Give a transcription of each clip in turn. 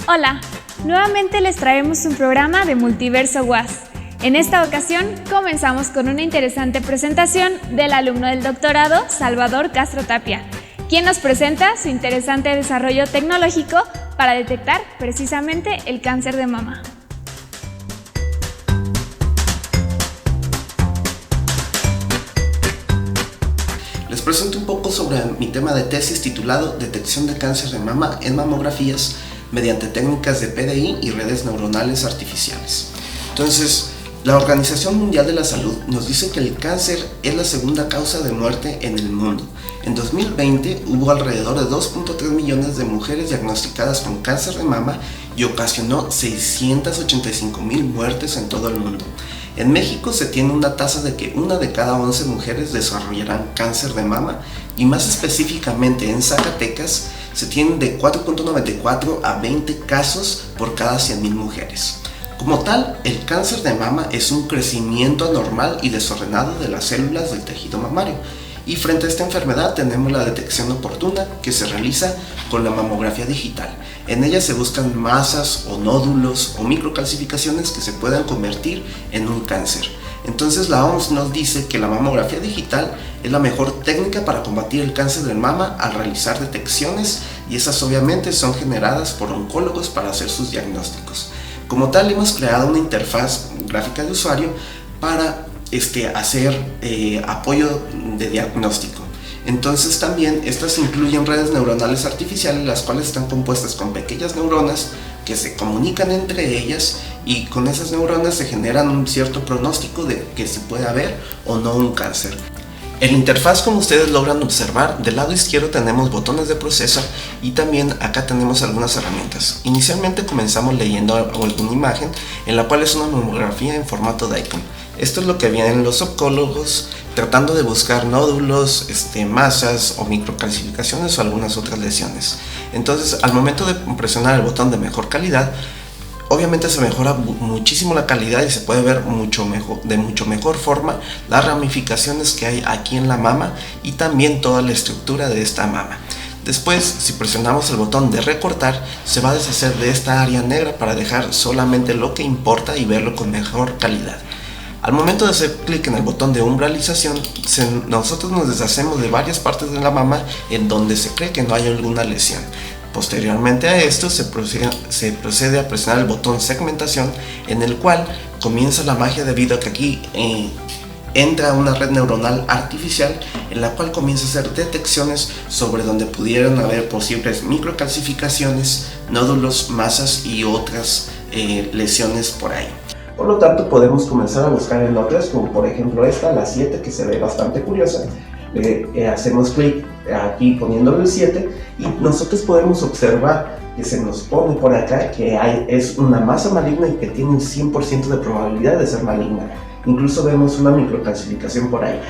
Hola, nuevamente les traemos un programa de Multiverso UAS. En esta ocasión comenzamos con una interesante presentación del alumno del doctorado Salvador Castro Tapia, quien nos presenta su interesante desarrollo tecnológico para detectar precisamente el cáncer de mama. Les presento un poco sobre mi tema de tesis titulado Detección de cáncer de mama en mamografías mediante técnicas de PDI y redes neuronales artificiales. Entonces, la Organización Mundial de la Salud nos dice que el cáncer es la segunda causa de muerte en el mundo. En 2020 hubo alrededor de 2.3 millones de mujeres diagnosticadas con cáncer de mama y ocasionó 685,000 muertes en todo el mundo. En México se tiene una tasa de que 1 de cada 11 mujeres desarrollarán cáncer de mama y más específicamente en Zacatecas se tienen de 4.94 a 20 casos por cada 100,000 mujeres. Como tal, el cáncer de mama es un crecimiento anormal y desordenado de las células del tejido mamario. Y frente a esta enfermedad tenemos la detección oportuna que se realiza con la mamografía digital. En ella se buscan masas o nódulos o microcalcificaciones que se puedan convertir en un cáncer. Entonces la OMS nos dice que la mamografía digital es la mejor técnica para combatir el cáncer de mama al realizar detecciones y esas obviamente son generadas por oncólogos para hacer sus diagnósticos. Como tal hemos creado una interfaz gráfica de usuario para hacer apoyo de diagnóstico. Entonces también estas incluyen redes neuronales artificiales, las cuales están compuestas con pequeñas neuronas que se comunican entre ellas y con esas neuronas se generan un cierto pronóstico de que si puede haber o no un cáncer. En la interfaz, como ustedes logran observar, del lado izquierdo tenemos botones de proceso y también acá tenemos algunas herramientas. Inicialmente comenzamos leyendo alguna imagen en la cual es una mamografía en formato DICOM. Esto es lo que vienen los oncólogos tratando de buscar nódulos, masas o microcalcificaciones o algunas otras lesiones. Entonces, al momento de presionar el botón de mejor calidad, obviamente se mejora muchísimo la calidad y se puede ver de mucho mejor forma las ramificaciones que hay aquí en la mama y también toda la estructura de esta mama. Después, si presionamos el botón de recortar, se va a deshacer de esta área negra para dejar solamente lo que importa y verlo con mejor calidad. Al momento de hacer clic en el botón de umbralización, nosotros nos deshacemos de varias partes de la mama en donde se cree que no hay alguna lesión. Posteriormente a esto se procede a presionar el botón segmentación, en el cual comienza la magia debido a que aquí entra una red neuronal artificial en la cual comienza a hacer detecciones sobre donde pudieran haber posibles microcalcificaciones, nódulos, masas y otras lesiones por ahí. Por lo tanto, podemos comenzar a buscar en otras, como por ejemplo esta, la 7, que se ve bastante curiosa. Hacemos clic aquí poniéndole el 7 y nosotros podemos observar que se nos pone por acá que es una masa maligna y que tiene un 100% de probabilidad de ser maligna. Incluso vemos una microcalcificación por ahí.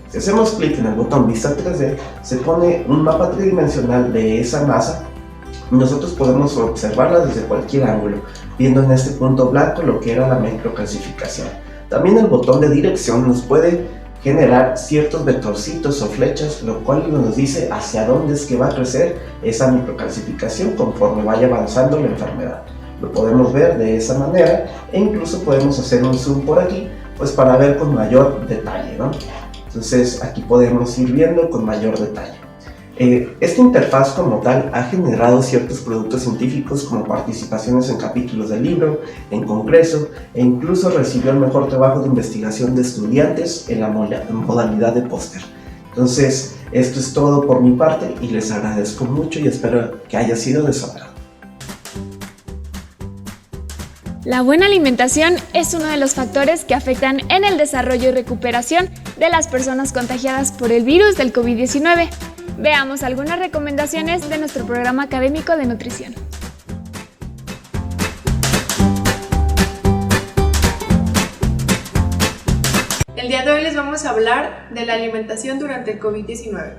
Si hacemos clic en el botón Vista 3D, se pone un mapa tridimensional de esa masa. Nosotros podemos observarla desde cualquier ángulo, viendo en este punto blanco lo que era la microcalcificación. También el botón de dirección nos puede generar ciertos vectorcitos o flechas, lo cual nos dice hacia dónde es que va a crecer esa microcalcificación conforme vaya avanzando la enfermedad. Lo podemos ver de esa manera e incluso podemos hacer un zoom por aquí, pues para ver con mayor detalle, ¿no? Entonces aquí podemos ir viendo con mayor detalle. Esta interfaz como tal ha generado ciertos productos científicos como participaciones en capítulos del libro, en congreso e incluso recibió el mejor trabajo de investigación de estudiantes en la modalidad de póster. Entonces, esto es todo por mi parte y les agradezco mucho y espero que haya sido de su agrado. La buena alimentación es uno de los factores que afectan en el desarrollo y recuperación de las personas contagiadas por el virus del COVID-19. Veamos algunas recomendaciones de nuestro programa académico de nutrición. El día de hoy les vamos a hablar de la alimentación durante el COVID-19.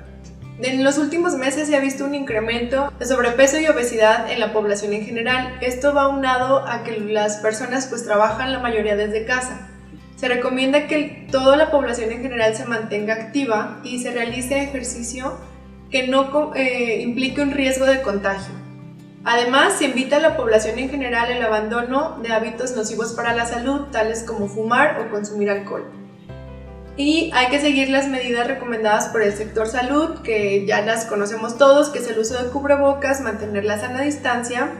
En los últimos meses se ha visto un incremento de sobrepeso y obesidad en la población en general. Esto va aunado a que las personas trabajan la mayoría desde casa. Se recomienda que toda la población en general se mantenga activa y se realice ejercicio que no implique un riesgo de contagio. Además, se invita a la población en general el abandono de hábitos nocivos para la salud, tales como fumar o consumir alcohol. Y hay que seguir las medidas recomendadas por el sector salud, que ya las conocemos todos, que es el uso de cubrebocas, mantener la sana distancia.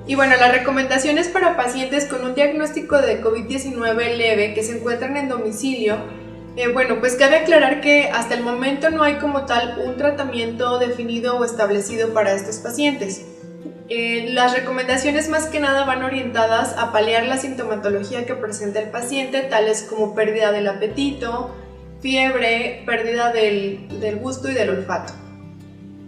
Y bueno, las recomendaciones para pacientes con un diagnóstico de COVID-19 leve que se encuentran en domicilio, pues cabe aclarar que hasta el momento no hay como tal un tratamiento definido o establecido para estos pacientes. Las recomendaciones más que nada van orientadas a paliar la sintomatología que presenta el paciente, tales como pérdida del apetito, fiebre, pérdida del gusto y del olfato.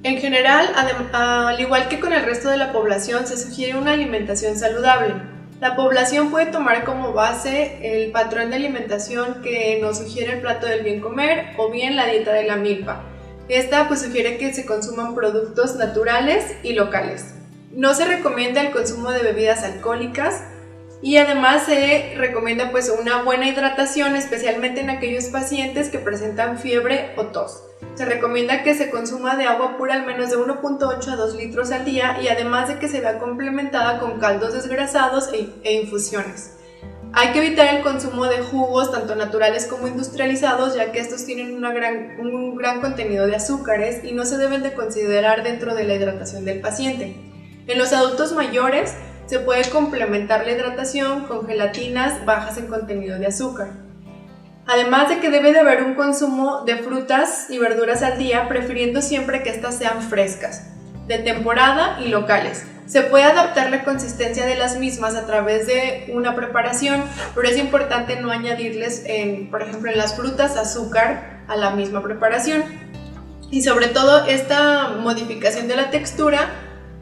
En general, al igual que con el resto de la población, se sugiere una alimentación saludable. La población puede tomar como base el patrón de alimentación que nos sugiere el plato del bien comer o bien la dieta de la milpa. Esta pues sugiere que se consuman productos naturales y locales. No se recomienda el consumo de bebidas alcohólicas y además se recomienda pues una buena hidratación, especialmente en aquellos pacientes que presentan fiebre o tos. Se recomienda que se consuma de agua pura al menos de 1.8 a 2 litros al día y además de que se vea complementada con caldos desgrasados e infusiones. Hay que evitar el consumo de jugos tanto naturales como industrializados, ya que estos tienen un gran contenido de azúcares y no se deben de considerar dentro de la hidratación del paciente. En los adultos mayores se puede complementar la hidratación con gelatinas bajas en contenido de azúcar. Además de que debe de haber un consumo de frutas y verduras al día, prefiriendo siempre que estas sean frescas, de temporada y locales. Se puede adaptar la consistencia de las mismas a través de una preparación, pero es importante no añadirles, por ejemplo, en las frutas, azúcar a la misma preparación. Y sobre todo, esta modificación de la textura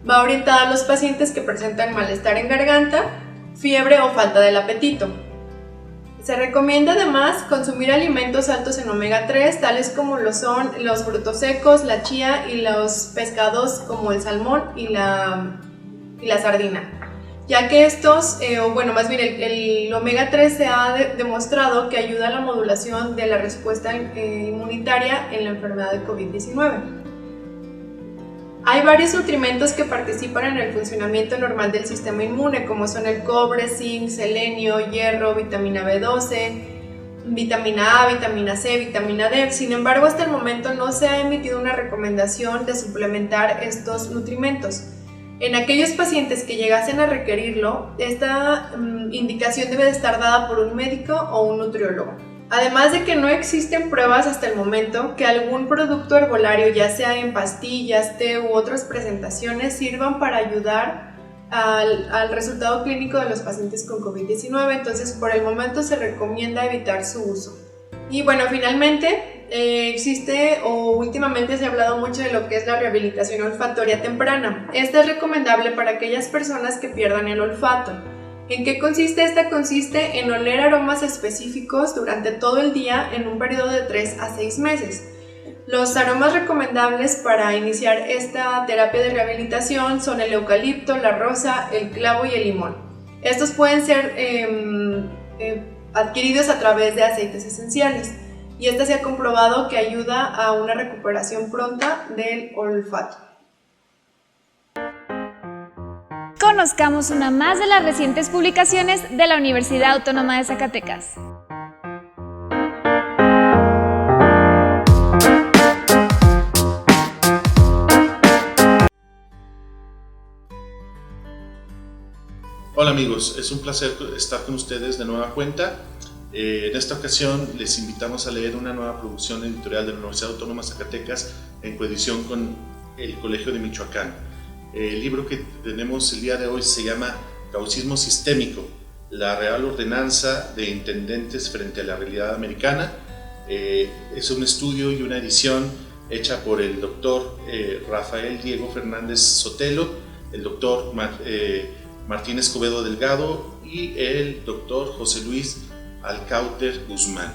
va orientada a los pacientes que presentan malestar en garganta, fiebre o falta del apetito. Se recomienda además consumir alimentos altos en omega 3, tales como lo son los frutos secos, la chía y los pescados como el salmón y la sardina, ya que estos, el omega 3 se ha demostrado que ayuda a la modulación de la respuesta inmunitaria en la enfermedad de COVID-19. Hay varios nutrimentos que participan en el funcionamiento normal del sistema inmune, como son el cobre, zinc, selenio, hierro, vitamina B12, vitamina A, vitamina C, vitamina D. Sin embargo, hasta el momento no se ha emitido una recomendación de suplementar estos nutrimentos. En aquellos pacientes que llegasen a requerirlo, esta indicación debe de estar dada por un médico o un nutriólogo. Además de que no existen pruebas hasta el momento que algún producto herbolario, ya sea en pastillas, té u otras presentaciones, sirvan para ayudar al resultado clínico de los pacientes con COVID-19, entonces por el momento se recomienda evitar su uso. Y bueno, finalmente existe o últimamente se ha hablado mucho de lo que es la rehabilitación olfatoria temprana. Esta es recomendable para aquellas personas que pierdan el olfato. ¿En qué consiste esta? Consiste en oler aromas específicos durante todo el día en un periodo de 3 a 6 meses. Los aromas recomendables para iniciar esta terapia de rehabilitación son el eucalipto, la rosa, el clavo y el limón. Estos pueden ser adquiridos a través de aceites esenciales y esta se ha comprobado que ayuda a una recuperación pronta del olfato. Conozcamos una más de las recientes publicaciones de la Universidad Autónoma de Zacatecas. Hola amigos, es un placer estar con ustedes de nueva cuenta. En esta ocasión les invitamos a leer una nueva producción editorial de la Universidad Autónoma de Zacatecas en coedición con el Colegio de Michoacán. El libro que tenemos el día de hoy se llama Gauchismo Sistémico, la Real Ordenanza de Intendentes frente a la Realidad Americana. Es un estudio y una edición hecha por el doctor Rafael Diego Fernández Sotelo, el doctor Martín Escobedo Delgado y el doctor José Luis Alcáuter Guzmán.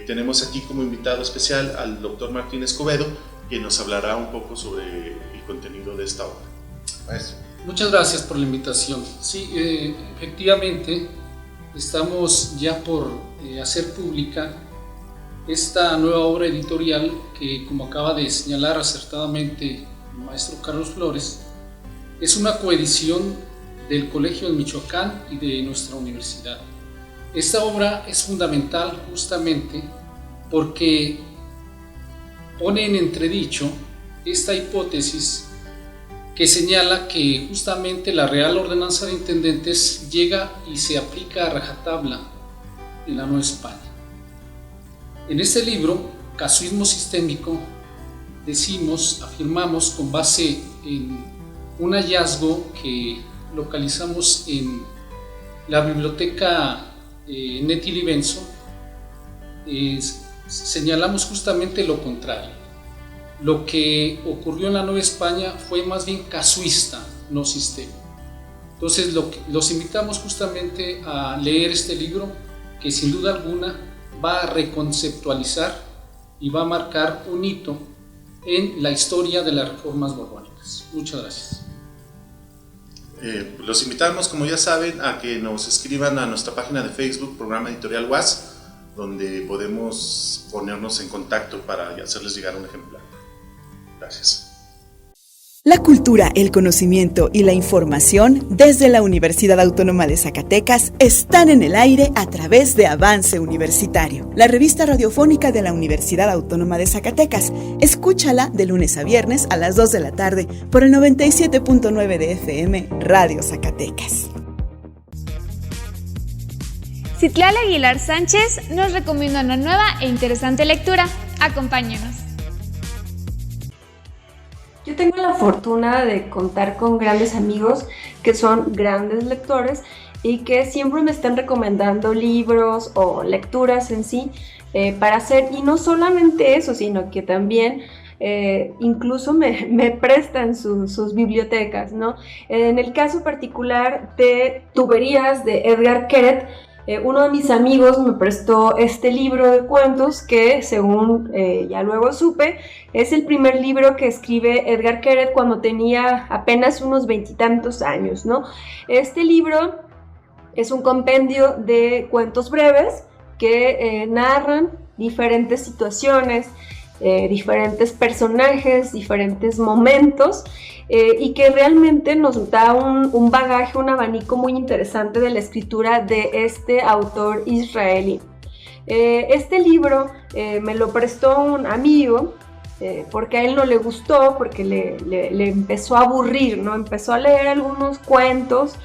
Tenemos aquí como invitado especial al doctor Martín Escobedo, quien nos hablará un poco sobre el contenido de esta obra. Muchas gracias por la invitación. Sí, efectivamente, estamos ya por hacer pública esta nueva obra editorial que, como acaba de señalar acertadamente el maestro Carlos Flores, Es una coedición del Colegio de Michoacán y de nuestra universidad. Esta obra es fundamental justamente porque pone en entredicho esta hipótesis que señala que justamente la Real Ordenanza de Intendentes llega y se aplica a rajatabla en la Nueva España. En este libro, Casuismo Sistémico, afirmamos con base en un hallazgo que localizamos en la biblioteca Nettili Benso, señalamos justamente lo contrario. Lo que ocurrió en la Nueva España fue más bien casuista, no sistémico. Entonces los invitamos justamente a leer este libro que sin duda alguna va a reconceptualizar y va a marcar un hito en la historia de las reformas borbónicas. Muchas gracias. Los invitamos, como ya saben, a que nos escriban a nuestra página de Facebook, Programa Editorial UAS, donde podemos ponernos en contacto para hacerles llegar un ejemplar. Gracias. La cultura, el conocimiento y la información desde la Universidad Autónoma de Zacatecas están en el aire a través de Avance Universitario, la revista radiofónica de la Universidad Autónoma de Zacatecas. Escúchala de lunes a viernes a las 2 de la tarde por el 97.9 de FM Radio Zacatecas. Citlali Aguilar Sánchez nos recomienda una nueva e interesante lectura. Acompáñenos. Yo tengo la fortuna de contar con grandes amigos que son grandes lectores y que siempre me están recomendando libros o lecturas en sí para hacer, y no solamente eso, sino que también incluso me prestan sus bibliotecas, ¿no? En el caso particular de Tuberías de Edgar Queret, uno de mis amigos me prestó este libro de cuentos que, según ya luego supe, es el primer libro que escribe Edgar Queret cuando tenía apenas unos 20 y tantos años, ¿no? Este libro es un compendio de cuentos breves que narran diferentes situaciones, diferentes personajes, diferentes momentos, y que realmente nos da un bagaje, un abanico muy interesante de la escritura de este autor israelí. Este libro me lo prestó un amigo porque a él no le gustó, porque le empezó a aburrir, ¿no? Empezó a leer algunos cuentos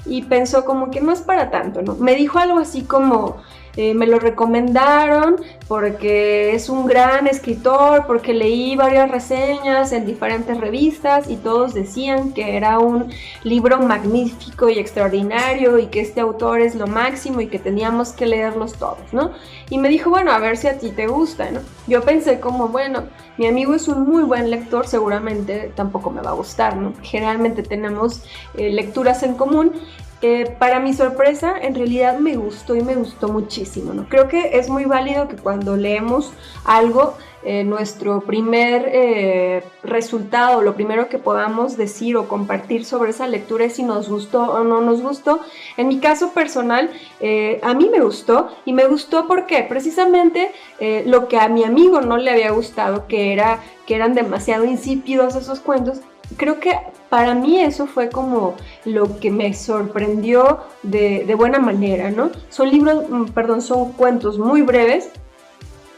y pensó como que no es para tanto, ¿no? Me dijo algo así como... me lo recomendaron porque es un gran escritor, porque leí varias reseñas en diferentes revistas y todos decían que era un libro magnífico y extraordinario y que este autor es lo máximo y que teníamos que leerlos todos, ¿no? Y me dijo, bueno, a ver si a ti te gusta, ¿no? Yo pensé como, bueno, mi amigo es un muy buen lector, seguramente tampoco me va a gustar, ¿no? Generalmente tenemos lecturas en común. Para mi sorpresa, en realidad me gustó y me gustó muchísimo, ¿no? Creo que es muy válido que cuando leemos algo, nuestro primer resultado, lo primero que podamos decir o compartir sobre esa lectura es si nos gustó o no nos gustó. En mi caso personal, a mí me gustó, y me gustó porque precisamente lo que a mi amigo no le había gustado, que eran demasiado insípidos esos cuentos. Creo que para mí eso fue como lo que me sorprendió de buena manera, ¿no? Son cuentos muy breves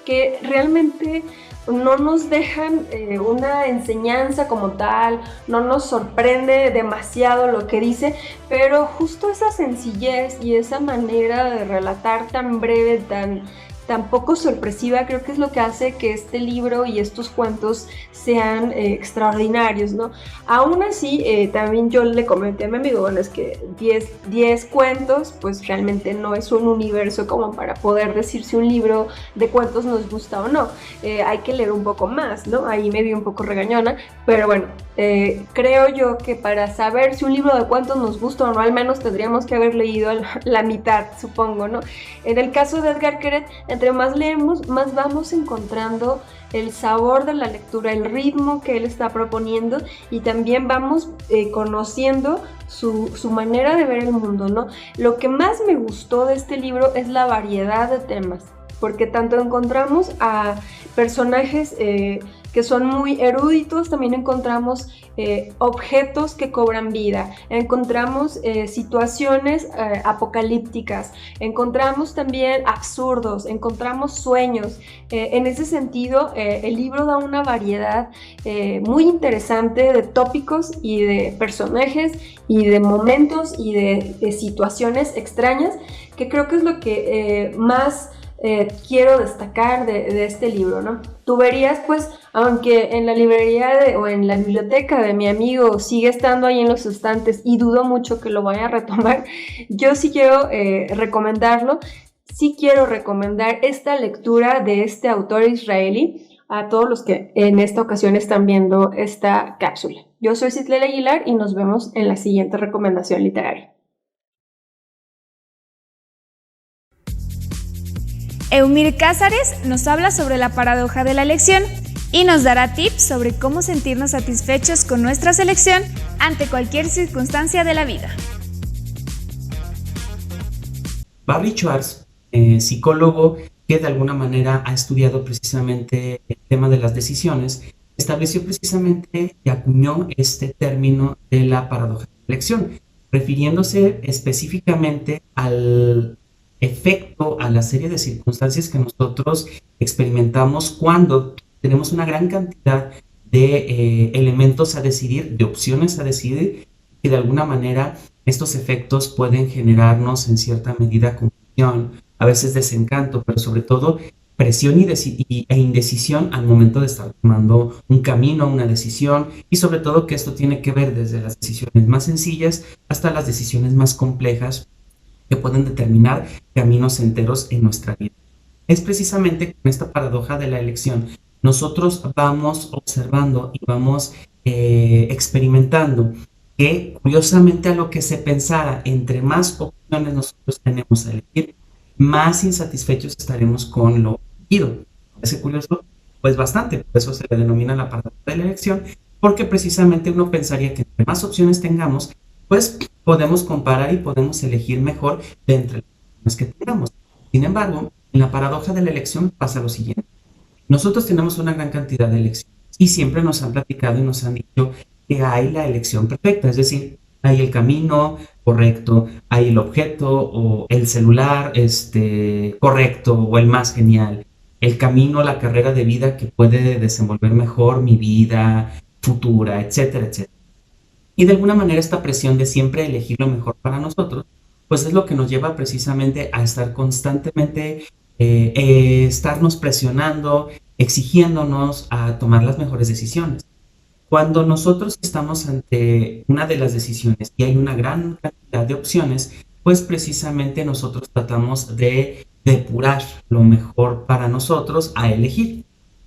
que realmente no nos dejan una enseñanza como tal, no nos sorprende demasiado lo que dice, pero justo esa sencillez y esa manera de relatar tan breve, tan poco sorpresiva, creo que es lo que hace que este libro y estos cuentos sean extraordinarios, ¿no? Aún así, también yo le comenté a mi amigo, bueno, es que 10 cuentos, pues realmente no es un universo como para poder decir si un libro de cuentos nos gusta o no. Hay que leer un poco más, ¿no? Ahí me vi un poco regañona, pero bueno, creo yo que para saber si un libro de cuentos nos gusta o no, al menos tendríamos que haber leído la mitad, supongo, ¿no? En el caso de Edgar Queret, entre más leemos, más vamos encontrando el sabor de la lectura, el ritmo que él está proponiendo, y también vamos conociendo su manera de ver el mundo, ¿no? Lo que más me gustó de este libro es la variedad de temas, porque tanto encontramos a personajes que que son muy eruditos. También encontramos objetos que cobran vida, encontramos situaciones apocalípticas, encontramos también absurdos, encontramos sueños. En ese sentido, el libro da una variedad muy interesante de tópicos y de personajes y de momentos y de situaciones extrañas, que creo que es lo que más quiero destacar de este libro, ¿no? Tuberías, pues, aunque en la librería o en la biblioteca de mi amigo sigue estando ahí en los estantes y dudo mucho que lo vaya a retomar, yo sí quiero recomendarlo. Sí quiero recomendar esta lectura de este autor israelí a todos los que en esta ocasión están viendo esta cápsula. Yo soy Citlali Aguilar y nos vemos en la siguiente recomendación literaria. Eumir Cázares nos habla sobre la paradoja de la elección y nos dará tips sobre cómo sentirnos satisfechos con nuestra selección ante cualquier circunstancia de la vida. Barry Schwartz, psicólogo que de alguna manera ha estudiado precisamente el tema de las decisiones, estableció precisamente y acuñó este término de la paradoja de la elección, refiriéndose específicamente al efecto, a la serie de circunstancias que nosotros experimentamos cuando tenemos una gran cantidad de elementos a decidir, de opciones a decidir, y de alguna manera estos efectos pueden generarnos en cierta medida confusión, a veces desencanto, pero sobre todo presión e indecisión al momento de estar tomando un camino, una decisión, y sobre todo que esto tiene que ver desde las decisiones más sencillas hasta las decisiones más complejas que pueden determinar caminos enteros en nuestra vida. Es precisamente con esta paradoja de la elección, nosotros vamos observando y vamos experimentando que, curiosamente, a lo que se pensara, entre más opciones nosotros tenemos a elegir, más insatisfechos estaremos con lo elegido. ¿Parece curioso? Pues bastante, por eso se le denomina la paradoja de la elección, porque precisamente uno pensaría que entre más opciones tengamos, pues podemos comparar y podemos elegir mejor de entre las que tengamos. Sin embargo, en la paradoja de la elección pasa lo siguiente. Nosotros tenemos una gran cantidad de elecciones y siempre nos han platicado y nos han dicho que hay la elección perfecta, es decir, hay el camino correcto, hay el objeto o el celular correcto o el más genial, el camino, la carrera de vida que puede desenvolver mejor mi vida futura, etcétera, etcétera. Y de alguna manera esta presión de siempre elegir lo mejor para nosotros, pues es lo que nos lleva precisamente a estar constantemente, estarnos presionando, exigiéndonos a tomar las mejores decisiones. Cuando nosotros estamos ante una de las decisiones y hay una gran cantidad de opciones, pues precisamente nosotros tratamos de depurar lo mejor para nosotros a elegir.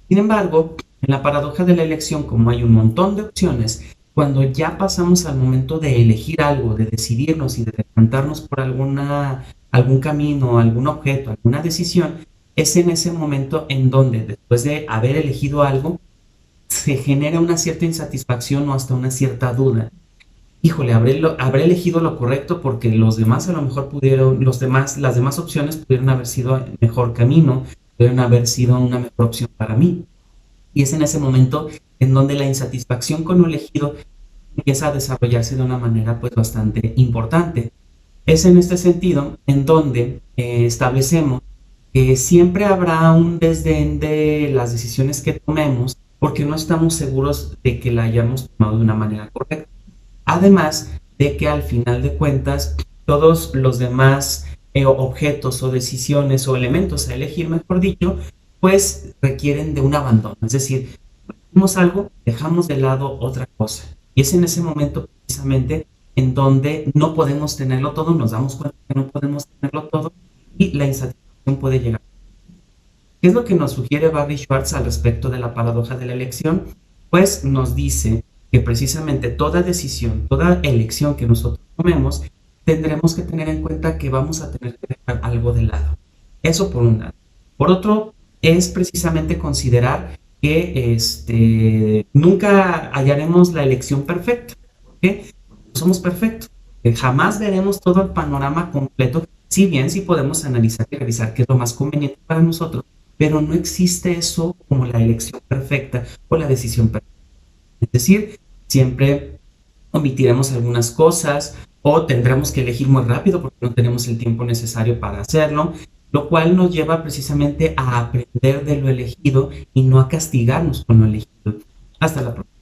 Sin embargo, en la paradoja de la elección, como hay un montón de opciones, cuando ya pasamos al momento de elegir algo, de decidirnos y de decantarnos por algún camino, algún objeto, alguna decisión, es en ese momento en donde, después de haber elegido algo, se genera una cierta insatisfacción o hasta una cierta duda. Híjole, habré elegido lo correcto porque los demás a lo mejor las demás opciones pudieron haber sido el mejor camino, pudieron haber sido una mejor opción para mí. Y es en ese momento en donde la insatisfacción con lo elegido empieza a desarrollarse de una manera pues bastante importante. Es en este sentido en donde establecemos que siempre habrá un desdén de las decisiones que tomemos porque no estamos seguros de que la hayamos tomado de una manera correcta. Además de que al final de cuentas todos los demás objetos o decisiones o elementos a elegir, mejor dicho, pues requieren de un abandono. Es decir, hacemos algo, dejamos de lado otra cosa. Y es en ese momento precisamente en donde no podemos tenerlo todo, nos damos cuenta que no podemos tenerlo todo y la insatisfacción puede llegar. ¿Qué es lo que nos sugiere Barry Schwartz al respecto de la paradoja de la elección? Pues nos dice que precisamente toda decisión, toda elección que nosotros tomemos, tendremos que tener en cuenta que vamos a tener que dejar algo de lado. Eso por un lado. Por otro, es precisamente considerar que nunca hallaremos la elección perfecta, ¿okay? No somos perfectos, jamás veremos todo el panorama completo, si bien sí podemos analizar y revisar qué es lo más conveniente para nosotros, pero no existe eso como la elección perfecta o la decisión perfecta. Es decir, siempre omitiremos algunas cosas o tendremos que elegir muy rápido porque no tenemos el tiempo necesario para hacerlo, lo cual nos lleva precisamente a aprender de lo elegido y no a castigarnos con lo elegido. Hasta la próxima.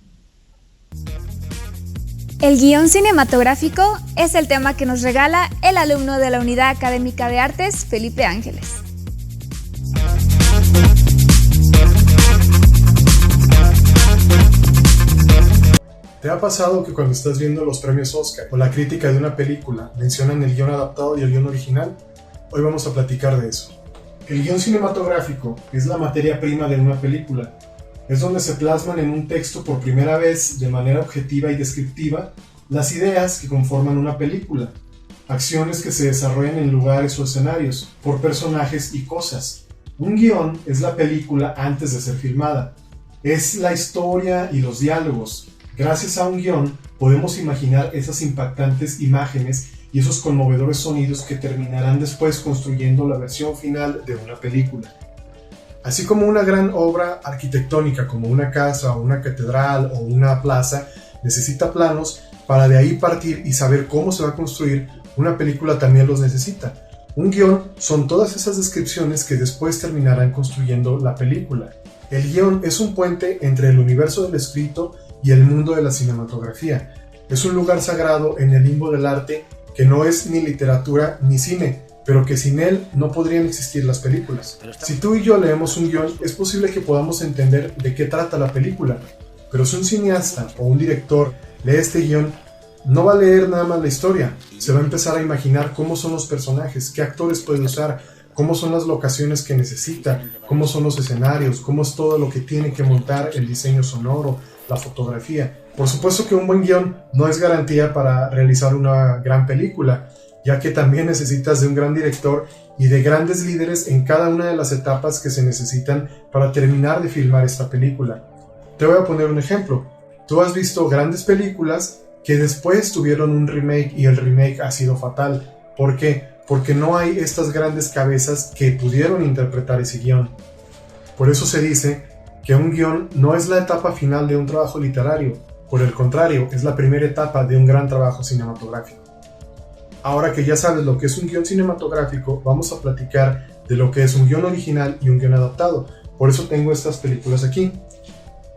El guión cinematográfico es el tema que nos regala el alumno de la Unidad Académica de Artes, Felipe Ángeles. ¿Te ha pasado que cuando estás viendo los premios Oscar o la crítica de una película mencionan el guión adaptado y el guión original? Hoy vamos a platicar de eso. El guión cinematográfico es la materia prima de una película. Es donde se plasman en un texto por primera vez, de manera objetiva y descriptiva, las ideas que conforman una película, acciones que se desarrollan en lugares o escenarios, por personajes y cosas. Un guión es la película antes de ser filmada. Es la historia y los diálogos. Gracias a un guión podemos imaginar esas impactantes imágenes y esos conmovedores sonidos que terminarán después construyendo la versión final de una película. Así como una gran obra arquitectónica como una casa o una catedral o una plaza necesita planos para de ahí partir y saber cómo se va a construir, una película también los necesita. Un guión son todas esas descripciones que después terminarán construyendo la película. El guión es un puente entre el universo del escrito y el mundo de la cinematografía. Es un lugar sagrado en el limbo del arte que no es ni literatura ni cine, pero que sin él no podrían existir las películas. Si tú y yo leemos un guión, es posible que podamos entender de qué trata la película, pero si un cineasta o un director lee este guión, no va a leer nada más la historia, se va a empezar a imaginar cómo son los personajes, qué actores puede usar, cómo son las locaciones que necesita, cómo son los escenarios, cómo es todo lo que tiene que montar, el diseño sonoro, la fotografía. Por supuesto que un buen guión no es garantía para realizar una gran película, ya que también necesitas de un gran director y de grandes líderes en cada una de las etapas que se necesitan para terminar de filmar esta película. Te voy a poner un ejemplo. Tú has visto grandes películas que después tuvieron un remake y el remake ha sido fatal. ¿Por qué? Porque no hay estas grandes cabezas que pudieron interpretar ese guión. Por eso se dice que un guión no es la etapa final de un trabajo literario, por el contrario, es la primera etapa de un gran trabajo cinematográfico. Ahora que ya sabes lo que es un guión cinematográfico, vamos a platicar de lo que es un guión original y un guión adaptado. Por eso tengo estas películas aquí.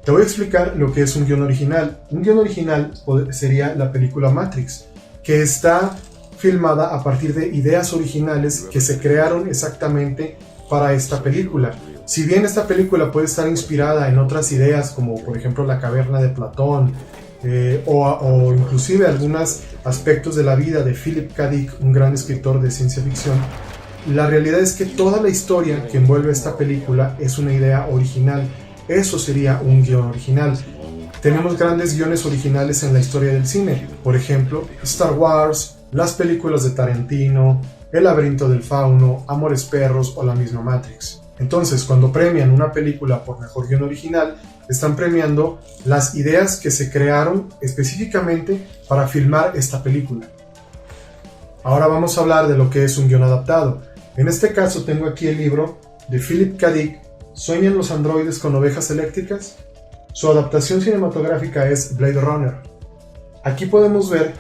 Te voy a explicar lo que es un guión original. Un guión original sería la película Matrix, que está filmada a partir de ideas originales que se crearon exactamente para esta película. Si bien esta película puede estar inspirada en otras ideas, como por ejemplo La caverna de Platón, o inclusive algunos aspectos de la vida de Philip K. Dick, un gran escritor de ciencia ficción, la realidad es que toda la historia que envuelve esta película es una idea original. Eso sería un guión original. Tenemos grandes guiones originales en la historia del cine, por ejemplo Star Wars, las películas de Tarantino, El laberinto del fauno, Amores perros o la misma Matrix. Entonces, cuando premian una película por mejor guión original, están premiando las ideas que se crearon específicamente para filmar esta película. Ahora vamos a hablar de lo que es un guión adaptado. En este caso tengo aquí el libro de Philip K. Dick, ¿Sueñan los androides con ovejas eléctricas? Su adaptación cinematográfica es Blade Runner. Aquí podemos ver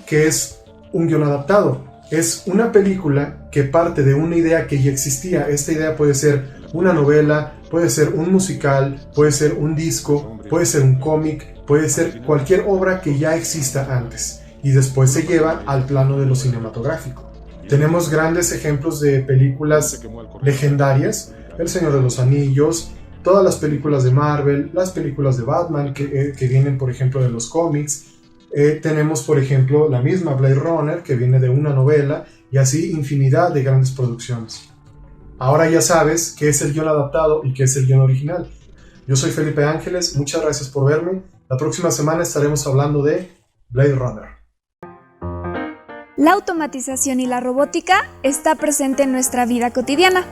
que es un guión adaptado. Es una película que parte de una idea que ya existía. Esta idea puede ser una novela, puede ser un musical, puede ser un disco, puede ser un cómic, puede ser cualquier obra que ya exista antes y después se lleva al plano de lo cinematográfico. Tenemos grandes ejemplos de películas legendarias, El Señor de los Anillos, todas las películas de Marvel, las películas de Batman que vienen por ejemplo de los cómics. Tenemos por ejemplo la misma Blade Runner que viene de una novela y así infinidad de grandes producciones. Ahora ya sabes qué es el guión adaptado y qué es el guión original. Yo soy Felipe Ángeles, muchas gracias por verme. La próxima semana estaremos hablando de Blade Runner. La automatización y la robótica está presente en nuestra vida cotidiana.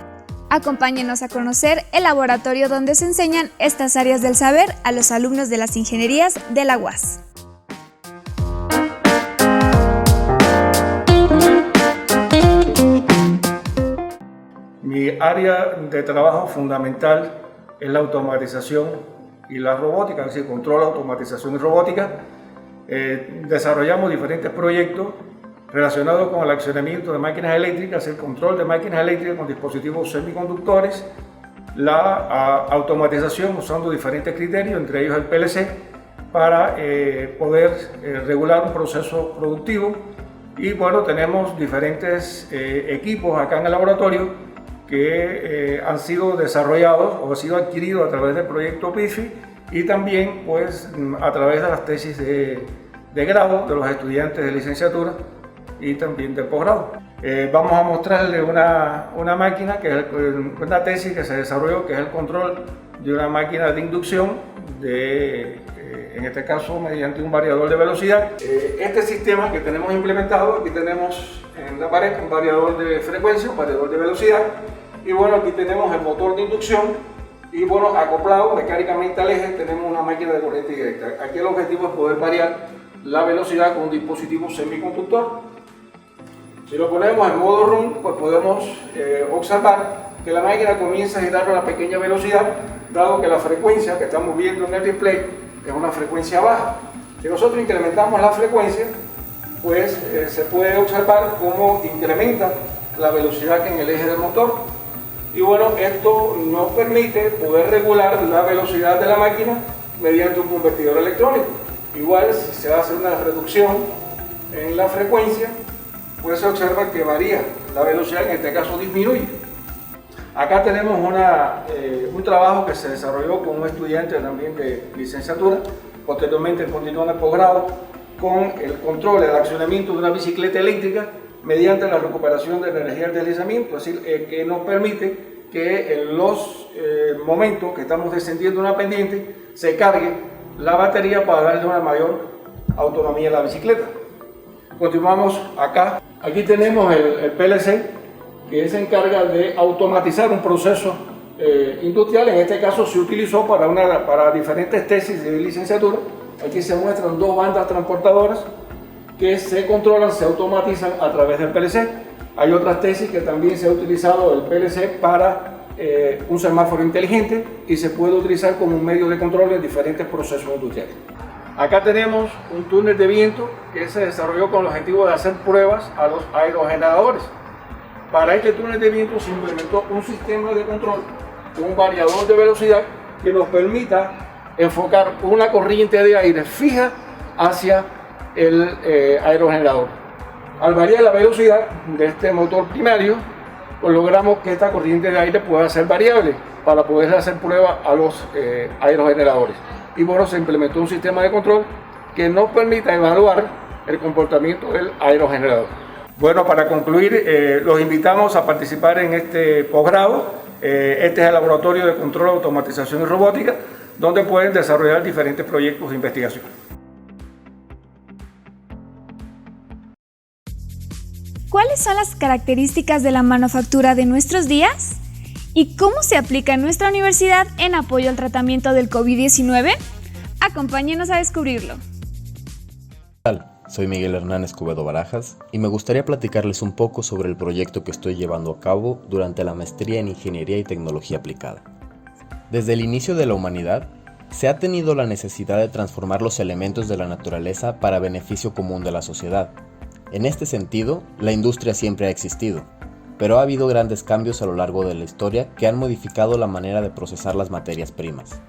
Acompáñenos a conocer el laboratorio donde se enseñan estas áreas del saber a los alumnos de las ingenierías de la UAS. Mi área de trabajo fundamental es la automatización y la robótica, es decir, control, automatización y robótica. Desarrollamos diferentes proyectos relacionados con el accionamiento de máquinas eléctricas, el control de máquinas eléctricas con dispositivos semiconductores, la automatización usando diferentes criterios, entre ellos el PLC, para poder regular un proceso productivo. Y bueno, tenemos diferentes equipos acá en el laboratorio que han sido desarrollados o han sido adquiridos a través del proyecto PIFI y también pues a través de las tesis de grado de los estudiantes de licenciatura y también de posgrado. Vamos a mostrarles una máquina, que es una tesis que se desarrolló, que es el control de una máquina de inducción, en este caso mediante un variador de velocidad. Este sistema que tenemos implementado, aquí tenemos en la pared un variador de frecuencia, un variador de velocidad, y bueno, aquí tenemos el motor de inducción, y bueno, acoplado mecánicamente al eje tenemos una máquina de corriente directa. Aquí el objetivo es poder variar la velocidad con un dispositivo semiconductor. Si lo ponemos en modo run, pues podemos observar que la máquina comienza a girar a una pequeña velocidad, dado que la frecuencia que estamos viendo en el display es una frecuencia baja. Si nosotros incrementamos la frecuencia, pues se puede observar cómo incrementa la velocidad que en el eje del motor. Y bueno, esto nos permite poder regular la velocidad de la máquina mediante un convertidor electrónico. Igual, si se hace una reducción en la frecuencia, pues se observa que varía la velocidad, en este caso disminuye. Acá tenemos un trabajo que se desarrolló con un estudiante también de licenciatura, posteriormente continuó en el posgrado, con el control, el accionamiento de una bicicleta eléctrica mediante la recuperación de energía del deslizamiento, es decir, que nos permite que en los momentos que estamos descendiendo una pendiente se cargue la batería para darle una mayor autonomía a la bicicleta. Continuamos acá. Aquí tenemos el PLC, que se encarga de automatizar un proceso industrial. En este caso se utilizó para diferentes tesis de licenciatura. Aquí se muestran dos bandas transportadoras que se controlan, se automatizan a través del PLC. Hay otras tesis que también se ha utilizado el PLC para un semáforo inteligente y se puede utilizar como un medio de control en diferentes procesos industriales. Acá tenemos un túnel de viento que se desarrolló con el objetivo de hacer pruebas a los aerogeneradores. Para este túnel de viento se implementó un sistema de control, un variador de velocidad que nos permita enfocar una corriente de aire fija hacia el aerogenerador. Al variar la velocidad de este motor primario, pues logramos que esta corriente de aire pueda ser variable para poder hacer pruebas a los aerogeneradores. Y bueno, se implementó un sistema de control que nos permita evaluar el comportamiento del aerogenerador. Bueno, para concluir, los invitamos a participar en este posgrado. Este es el Laboratorio de Control, Automatización y Robótica, donde pueden desarrollar diferentes proyectos de investigación. ¿Cuáles son las características de la manufactura de nuestros días? ¿Y cómo se aplica en nuestra universidad en apoyo al tratamiento del COVID-19? Acompáñenos a descubrirlo. Soy Miguel Hernán Escobedo Barajas y me gustaría platicarles un poco sobre el proyecto que estoy llevando a cabo durante la maestría en Ingeniería y Tecnología Aplicada. Desde el inicio de la humanidad, se ha tenido la necesidad de transformar los elementos de la naturaleza para beneficio común de la sociedad. En este sentido, la industria siempre ha existido, pero ha habido grandes cambios a lo largo de la historia que han modificado la manera de procesar las materias primas.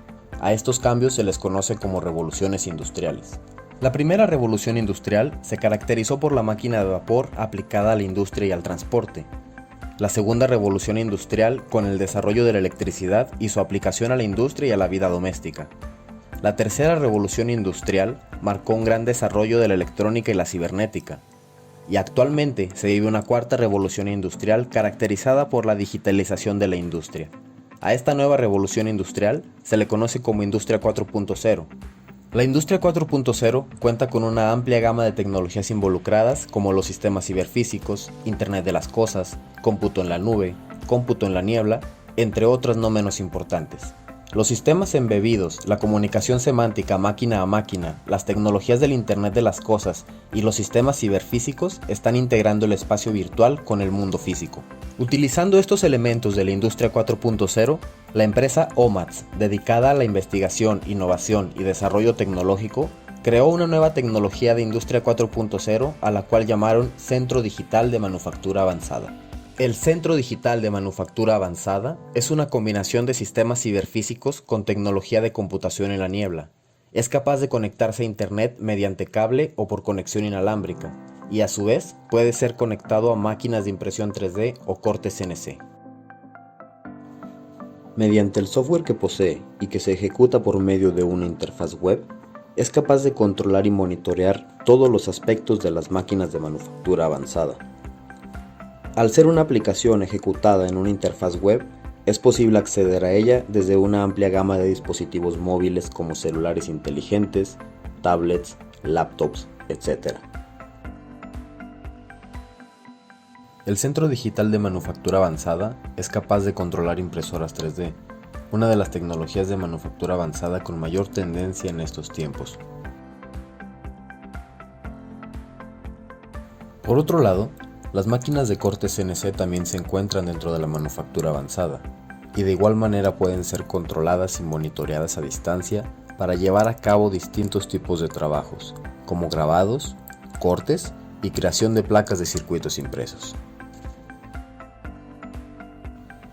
A estos cambios se les conoce como revoluciones industriales. La primera revolución industrial se caracterizó por la máquina de vapor aplicada a la industria y al transporte. La segunda revolución industrial con el desarrollo de la electricidad y su aplicación a la industria y a la vida doméstica. La tercera revolución industrial marcó un gran desarrollo de la electrónica y la cibernética. Y actualmente se vive una cuarta revolución industrial caracterizada por la digitalización de la industria. A esta nueva revolución industrial se le conoce como Industria 4.0. La Industria 4.0 cuenta con una amplia gama de tecnologías involucradas como los sistemas ciberfísicos, Internet de las Cosas, cómputo en la nube, cómputo en la niebla, entre otras no menos importantes. Los sistemas embebidos, la comunicación semántica máquina a máquina, las tecnologías del Internet de las cosas y los sistemas ciberfísicos están integrando el espacio virtual con el mundo físico. Utilizando estos elementos de la industria 4.0, la empresa OMATS, dedicada a la investigación, innovación y desarrollo tecnológico, creó una nueva tecnología de industria 4.0 a la cual llamaron Centro Digital de Manufactura Avanzada. El Centro Digital de Manufactura Avanzada es una combinación de sistemas ciberfísicos con tecnología de computación en la niebla. Es capaz de conectarse a Internet mediante cable o por conexión inalámbrica, y a su vez puede ser conectado a máquinas de impresión 3D o corte CNC. Mediante el software que posee y que se ejecuta por medio de una interfaz web, es capaz de controlar y monitorear todos los aspectos de las máquinas de manufactura avanzada. Al ser una aplicación ejecutada en una interfaz web, es posible acceder a ella desde una amplia gama de dispositivos móviles como celulares inteligentes, tablets, laptops, etc. El Centro Digital de Manufactura Avanzada es capaz de controlar impresoras 3D, una de las tecnologías de manufactura avanzada con mayor tendencia en estos tiempos. Por otro lado, las máquinas de corte CNC también se encuentran dentro de la manufactura avanzada, y de igual manera pueden ser controladas y monitoreadas a distancia para llevar a cabo distintos tipos de trabajos, como grabados, cortes y creación de placas de circuitos impresos.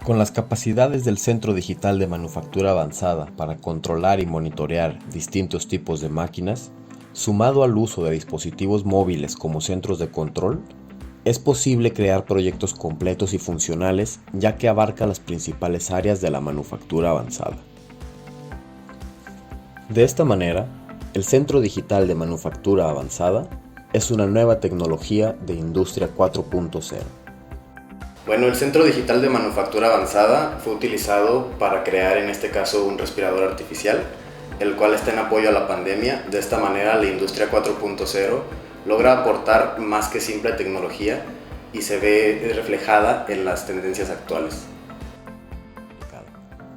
Con las capacidades del Centro Digital de Manufactura Avanzada para controlar y monitorear distintos tipos de máquinas, sumado al uso de dispositivos móviles como centros de control, es posible crear proyectos completos y funcionales, ya que abarca las principales áreas de la manufactura avanzada. De esta manera, el Centro Digital de Manufactura Avanzada es una nueva tecnología de Industria 4.0. Bueno, el Centro Digital de Manufactura Avanzada fue utilizado para crear en este caso un respirador artificial, el cual está en apoyo a la pandemia. De esta manera, la Industria 4.0 logra aportar más que simple tecnología y se ve reflejada en las tendencias actuales.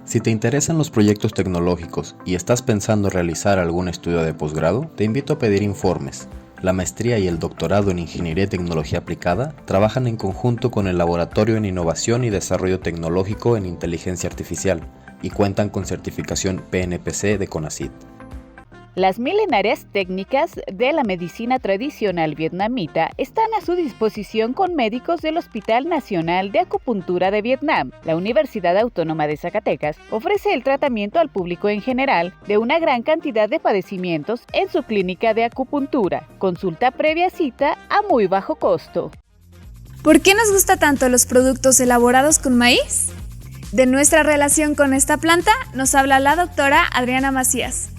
Si te interesan los proyectos tecnológicos y estás pensando realizar algún estudio de posgrado, te invito a pedir informes. La maestría y el doctorado en Ingeniería y Tecnología Aplicada trabajan en conjunto con el Laboratorio en Innovación y Desarrollo Tecnológico en Inteligencia Artificial y cuentan con certificación PNPC de CONACYT. Las milenarias técnicas de la medicina tradicional vietnamita están a su disposición con médicos del Hospital Nacional de Acupuntura de Vietnam. La Universidad Autónoma de Zacatecas ofrece el tratamiento al público en general de una gran cantidad de padecimientos en su clínica de acupuntura. Consulta previa cita a muy bajo costo. ¿Por qué nos gusta tanto los productos elaborados con maíz? De nuestra relación con esta planta nos habla la doctora Adriana Macías.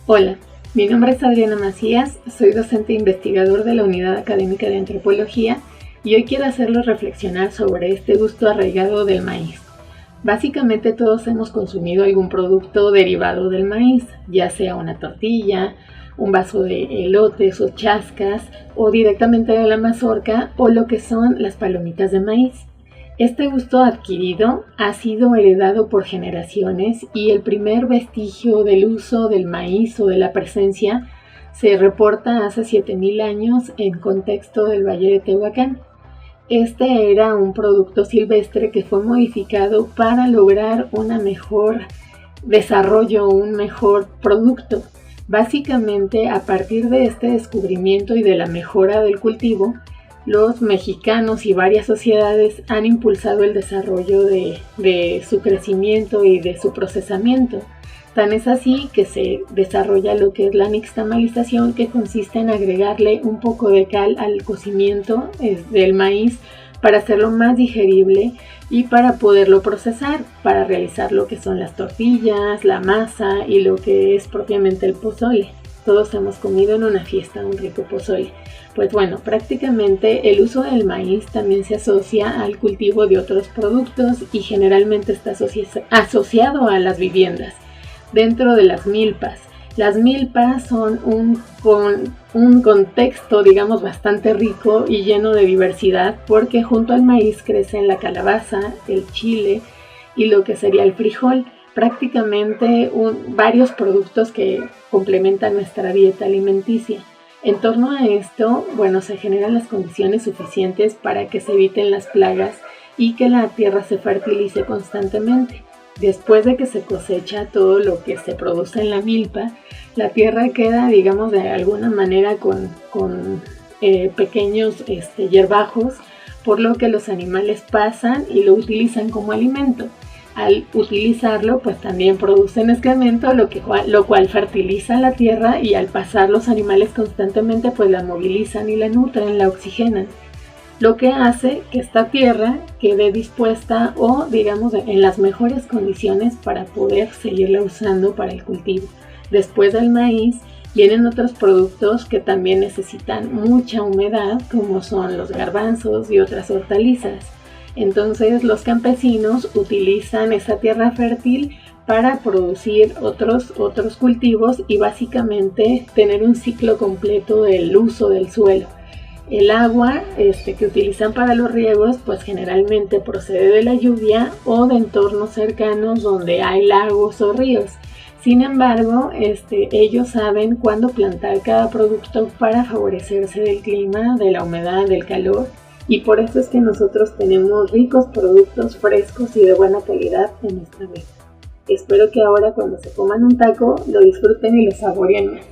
Hola, mi nombre es Adriana Macías, soy docente e investigador de la Unidad Académica de Antropología y hoy quiero hacerlos reflexionar sobre este gusto arraigado del maíz. Básicamente todos hemos consumido algún producto derivado del maíz, ya sea una tortilla, un vaso de elotes o chascas, o directamente de la mazorca, o lo que son las palomitas de maíz. Este gusto adquirido ha sido heredado por generaciones y el primer vestigio del uso del maíz o de la presencia se reporta hace 7000 años en contexto del Valle de Tehuacán. Este era un producto silvestre que fue modificado para lograr un mejor desarrollo, un mejor producto. Básicamente, a partir de este descubrimiento y de la mejora del cultivo, los mexicanos y varias sociedades han impulsado el desarrollo de su crecimiento y de su procesamiento. Tan es así que se desarrolla lo que es la nixtamalización, que consiste en agregarle un poco de cal al cocimiento del maíz para hacerlo más digerible y para poderlo procesar, para realizar lo que son las tortillas, la masa y lo que es propiamente el pozole. Todos hemos comido en una fiesta un rico pozole. Pues bueno, prácticamente el uso del maíz también se asocia al cultivo de otros productos y generalmente está asociado a las viviendas. Dentro de las milpas Las milpas son un contexto, digamos, bastante rico y lleno de diversidad, porque junto al maíz crecen la calabaza, el chile y lo que sería el frijol, prácticamente varios productos que complementan nuestra dieta alimenticia. En torno a esto, se generan las condiciones suficientes para que se eviten las plagas y que la tierra se fertilice constantemente. Después de que se cosecha todo lo que se produce en la milpa, la tierra queda, digamos, de alguna manera con pequeños hierbajos, por lo que los animales pasan y lo utilizan como alimento. Al utilizarlo, pues también producen excremento, lo cual fertiliza la tierra, y al pasar los animales constantemente, pues la movilizan y la nutren, la oxigenan. Lo que hace que esta tierra quede dispuesta o, digamos, en las mejores condiciones para poder seguirla usando para el cultivo. Después del maíz vienen otros productos que también necesitan mucha humedad, como son los garbanzos y otras hortalizas. Entonces los campesinos utilizan esa tierra fértil para producir otros cultivos y básicamente tener un ciclo completo del uso del suelo. El agua que utilizan para los riegos pues generalmente procede de la lluvia o de entornos cercanos donde hay lagos o ríos. Sin embargo, ellos saben cuándo plantar cada producto para favorecerse del clima, de la humedad, del calor, y por eso es que nosotros tenemos ricos productos frescos y de buena calidad en nuestra mesa. Espero que ahora cuando se coman un taco lo disfruten y lo saboreen más.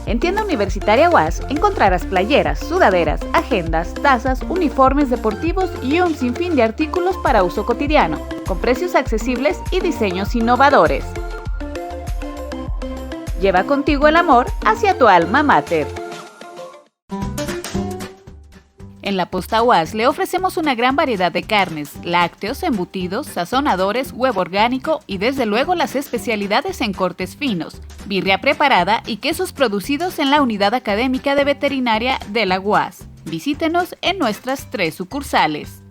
En Tienda Universitaria UAS encontrarás playeras, sudaderas, agendas, tazas, uniformes deportivos y un sinfín de artículos para uso cotidiano, con precios accesibles y diseños innovadores. Lleva contigo el amor hacia tu alma mater. En la Posta UAS le ofrecemos una gran variedad de carnes, lácteos, embutidos, sazonadores, huevo orgánico y desde luego las especialidades en cortes finos, birria preparada y quesos producidos en la Unidad Académica de Veterinaria de la UAS. Visítenos en nuestras 3 sucursales.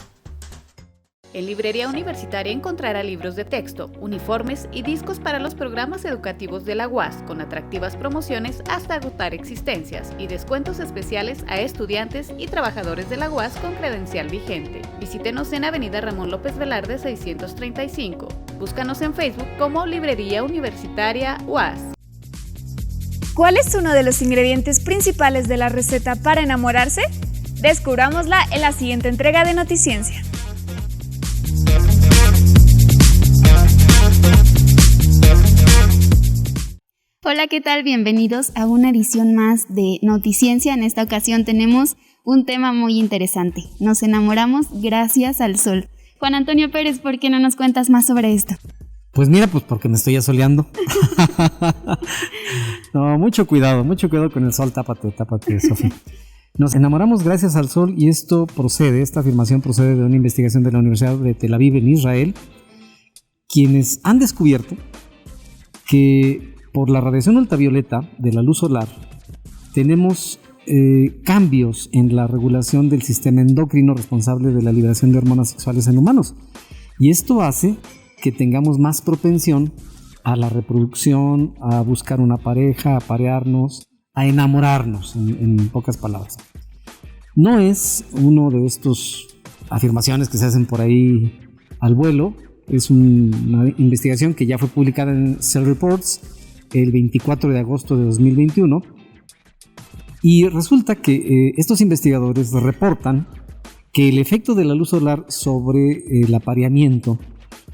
En Librería Universitaria encontrará libros de texto, uniformes y discos para los programas educativos de la UAS, con atractivas promociones hasta agotar existencias y descuentos especiales a estudiantes y trabajadores de la UAS con credencial vigente. Visítenos en Avenida Ramón López Velarde 635. Búscanos en Facebook como Librería Universitaria UAS. ¿Cuál es uno de los ingredientes principales de la receta para enamorarse? Descubrámosla en la siguiente entrega de Noticiencia. Hola, ¿qué tal? Bienvenidos a una edición más de Noticiencia. En esta ocasión tenemos un tema muy interesante. Nos enamoramos gracias al sol. Juan Antonio Pérez, ¿por qué no nos cuentas más sobre esto? Pues mira, porque me estoy asoleando. No, mucho cuidado con el sol. Tápate, Sofía. Nos enamoramos gracias al sol y esta afirmación procede de una investigación de la Universidad de Tel Aviv en Israel, quienes han descubierto que por la radiación ultravioleta de la luz solar tenemos cambios en la regulación del sistema endocrino responsable de la liberación de hormonas sexuales en humanos. Y esto hace que tengamos más propensión a la reproducción, a buscar una pareja, a parearnos, a enamorarnos, en pocas palabras. No es uno de estos afirmaciones que se hacen por ahí al vuelo. Es una investigación que ya fue publicada en Cell Reports el 24 de agosto de 2021, y resulta que estos investigadores reportan que el efecto de la luz solar sobre el apareamiento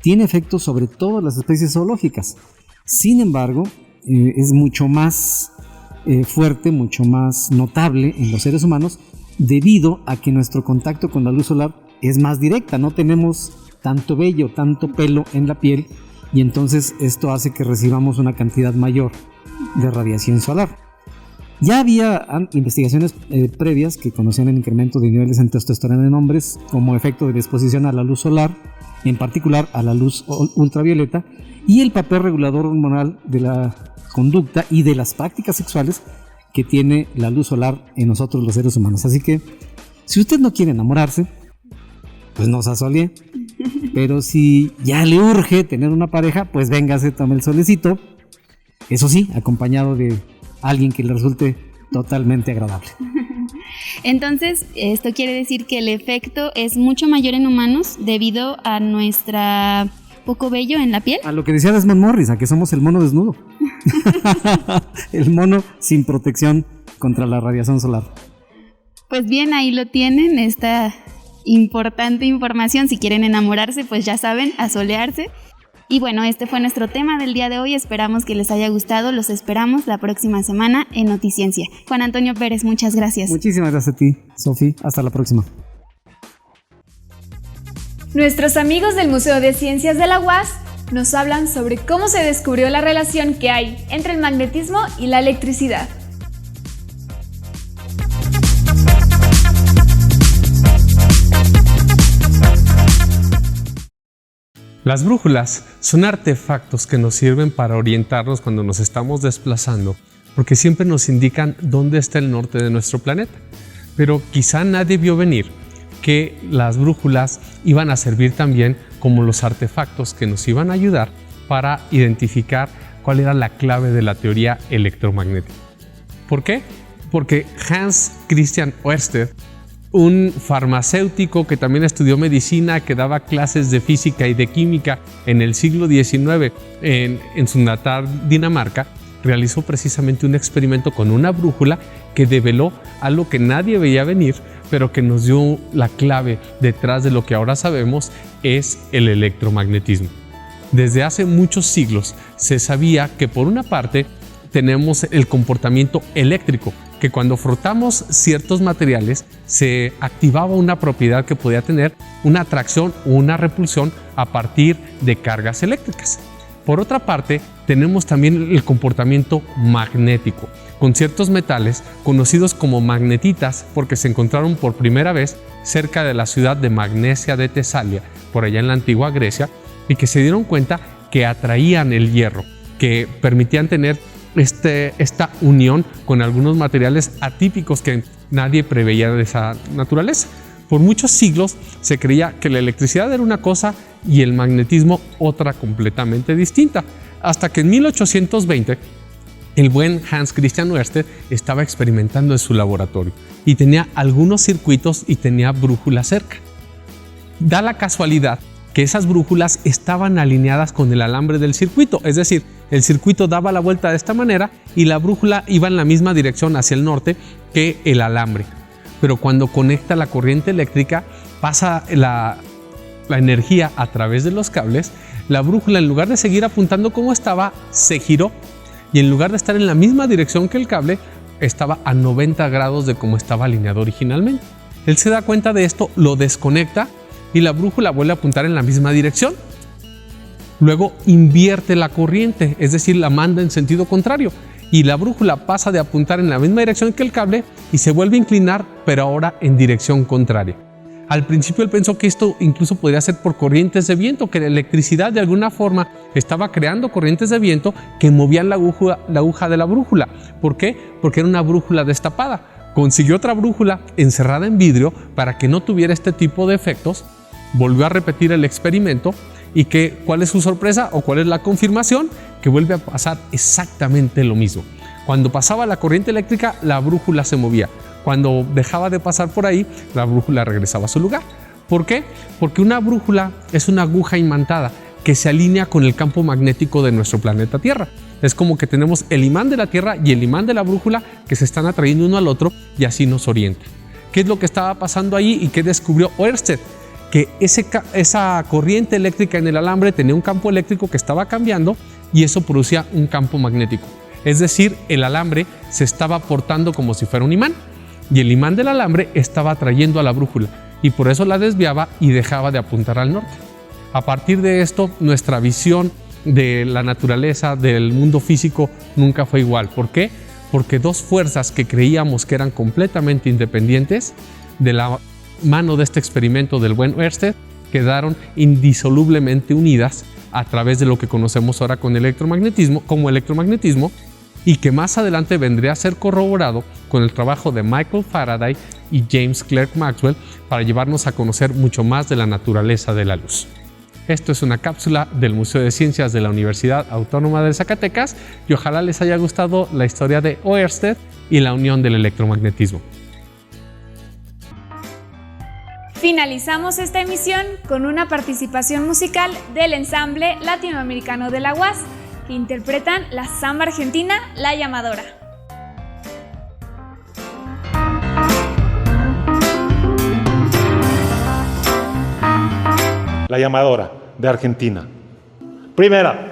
tiene efectos sobre todas las especies zoológicas. Sin embargo, es mucho más fuerte, mucho más notable en los seres humanos, debido a que nuestro contacto con la luz solar es más directa. No tenemos tanto vello, tanto pelo en la piel, y entonces esto hace que recibamos una cantidad mayor de radiación solar. Ya había investigaciones previas que conocían el incremento de niveles en testosterona en hombres como efecto de la exposición a la luz solar, en particular a la luz ultravioleta, y el papel regulador hormonal de la conducta y de las prácticas sexuales que tiene la luz solar en nosotros los seres humanos. Así que, si usted no quiere enamorarse, pues no se asolie. Pero si ya le urge tener una pareja, pues véngase, tome el solecito. Eso sí, acompañado de alguien que le resulte totalmente agradable. Entonces, esto quiere decir que el efecto es mucho mayor en humanos debido a nuestra poco vello en la piel. A lo que decía Desmond Morris, a que somos el mono desnudo. El mono sin protección contra la radiación solar. Pues bien, ahí lo tienen, esta importante información. Si quieren enamorarse, pues ya saben, asolearse. Y bueno, este fue nuestro tema del día de hoy. Esperamos que les haya gustado. Los esperamos la próxima semana en Noticiencia. Juan Antonio Pérez, muchas gracias. Muchísimas gracias a ti, Sofi. Hasta la próxima. Nuestros amigos del Museo de Ciencias de la UAS nos hablan sobre cómo se descubrió la relación que hay entre el magnetismo y la electricidad. Las brújulas son artefactos que nos sirven para orientarnos cuando nos estamos desplazando, porque siempre nos indican dónde está el norte de nuestro planeta. Pero quizá nadie vio venir que las brújulas iban a servir también como los artefactos que nos iban a ayudar para identificar cuál era la clave de la teoría electromagnética. ¿Por qué? Porque Hans Christian Ørsted, un farmacéutico que también estudió medicina, que daba clases de física y de química en el siglo XIX en su natal Dinamarca, realizó precisamente un experimento con una brújula que develó algo que nadie veía venir, pero que nos dio la clave detrás de lo que ahora sabemos es el electromagnetismo. Desde hace muchos siglos se sabía que por una parte tenemos el comportamiento eléctrico, que cuando frotamos ciertos materiales se activaba una propiedad que podía tener una atracción o una repulsión a partir de cargas eléctricas. Por otra parte, tenemos también el comportamiento magnético, con ciertos metales conocidos como magnetitas porque se encontraron por primera vez cerca de la ciudad de Magnesia de Tesalia, por allá en la antigua Grecia, y que se dieron cuenta que atraían el hierro, que permitían tener esta unión con algunos materiales atípicos que nadie preveía de esa naturaleza. Por muchos siglos se creía que la electricidad era una cosa y el magnetismo otra completamente distinta, hasta que en 1820 el buen Hans Christian Ørsted estaba experimentando en su laboratorio y tenía algunos circuitos y tenía brújulas cerca. Da la casualidad que esas brújulas estaban alineadas con el alambre del circuito, es decir, el circuito daba la vuelta de esta manera y la brújula iba en la misma dirección hacia el norte que el alambre. Pero cuando conecta la corriente eléctrica, pasa la energía a través de los cables, la brújula, en lugar de seguir apuntando como estaba, se giró y en lugar de estar en la misma dirección que el cable, estaba a 90 grados de como estaba alineado originalmente. Él se da cuenta de esto, lo desconecta y la brújula vuelve a apuntar en la misma dirección. Luego invierte la corriente, es decir, la manda en sentido contrario y la brújula pasa de apuntar en la misma dirección que el cable y se vuelve a inclinar, pero ahora en dirección contraria. Al principio él pensó que esto incluso podría ser por corrientes de viento, que la electricidad de alguna forma estaba creando corrientes de viento que movían la aguja de la brújula. ¿Por qué? Porque era una brújula destapada. Consiguió otra brújula encerrada en vidrio para que no tuviera este tipo de efectos, volvió a repetir el experimento y ¿cuál es su sorpresa o cuál es la confirmación? Que vuelve a pasar exactamente lo mismo. Cuando pasaba la corriente eléctrica, la brújula se movía. Cuando dejaba de pasar por ahí, la brújula regresaba a su lugar. ¿Por qué? Porque una brújula es una aguja imantada que se alinea con el campo magnético de nuestro planeta Tierra. Es como que tenemos el imán de la Tierra y el imán de la brújula que se están atrayendo uno al otro y así nos orientan. ¿Qué es lo que estaba pasando ahí y qué descubrió Ørsted? Que esa corriente eléctrica en el alambre tenía un campo eléctrico que estaba cambiando y eso producía un campo magnético. Es decir, el alambre se estaba portando como si fuera un imán y el imán del alambre estaba atrayendo a la brújula y por eso la desviaba y dejaba de apuntar al norte. A partir de esto, nuestra visión de la naturaleza, del mundo físico, nunca fue igual. ¿Por qué? Porque dos fuerzas que creíamos que eran completamente independientes, de la mano de este experimento del buen Ørsted, quedaron indisolublemente unidas a través de lo que conocemos ahora como electromagnetismo y que más adelante vendría a ser corroborado con el trabajo de Michael Faraday y James Clerk Maxwell para llevarnos a conocer mucho más de la naturaleza de la luz. Esto es una cápsula del Museo de Ciencias de la Universidad Autónoma de Zacatecas y ojalá les haya gustado la historia de Ørsted y la unión del electromagnetismo. Finalizamos esta emisión con una participación musical del ensamble latinoamericano de la UAS, que interpretan la samba argentina La Llamadora. La Llamadora, de Argentina. Primera.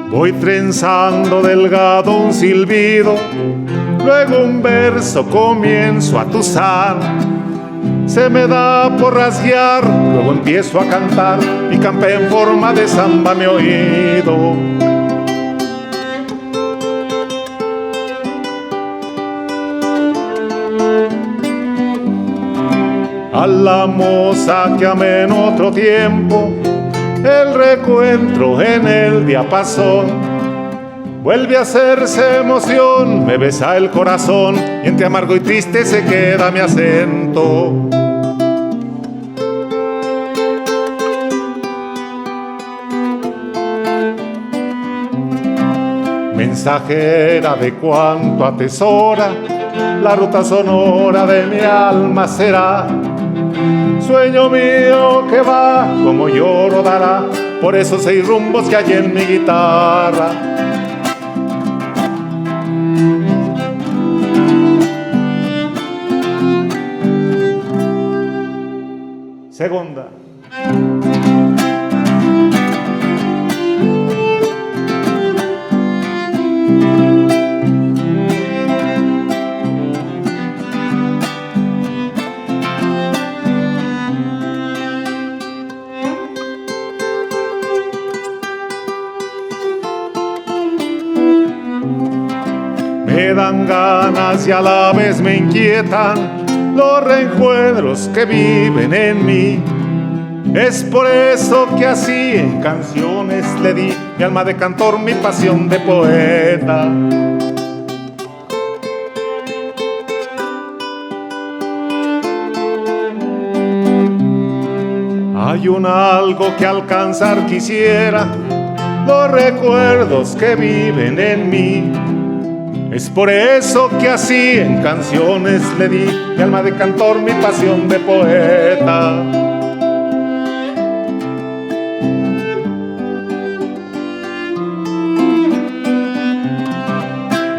Voy trenzando delgado un silbido, luego un verso comienzo a tuzar. Se me da por rasguear, luego empiezo a cantar y campé en forma de samba mi oído. A la moza que amé en otro tiempo, el reencuentro en el diapasón vuelve a hacerse emoción, me besa el corazón y entre amargo y triste se queda mi acento. Mensajera de cuanto atesora, la ruta sonora de mi alma será. Sueño mío que va, como yo rodará, por esos 6 rumbos que hay en mi guitarra. Segunda. Me dan ganas y a la vez me inquietan los reencuentros que viven en mí. Es por eso que así en canciones le di mi alma de cantor, mi pasión de poeta. Hay un algo que alcanzar quisiera, los recuerdos que viven en mí. Es por eso que así en canciones le di mi alma de cantor, mi pasión de poeta.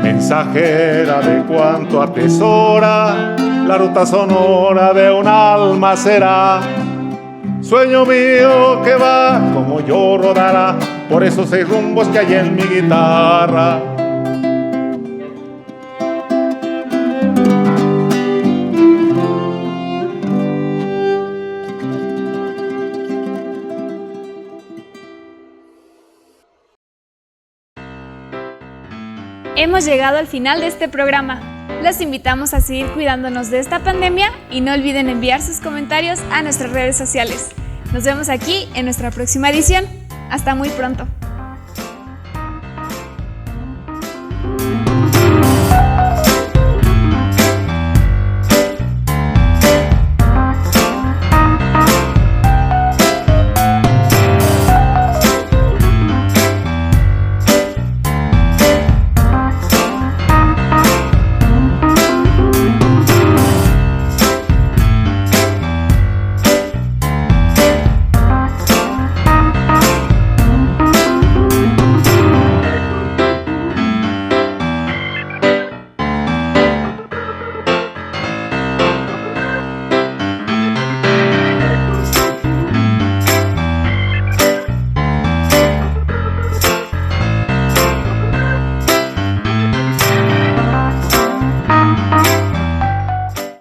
Mensajera de cuanto atesora, la ruta sonora de un alma será. Sueño mío que va, como yo rodará, por esos 6 rumbos que hay en mi guitarra. Hemos llegado al final de este programa. Los invitamos a seguir cuidándonos de esta pandemia y no olviden enviar sus comentarios a nuestras redes sociales. Nos vemos aquí en nuestra próxima edición. Hasta muy pronto.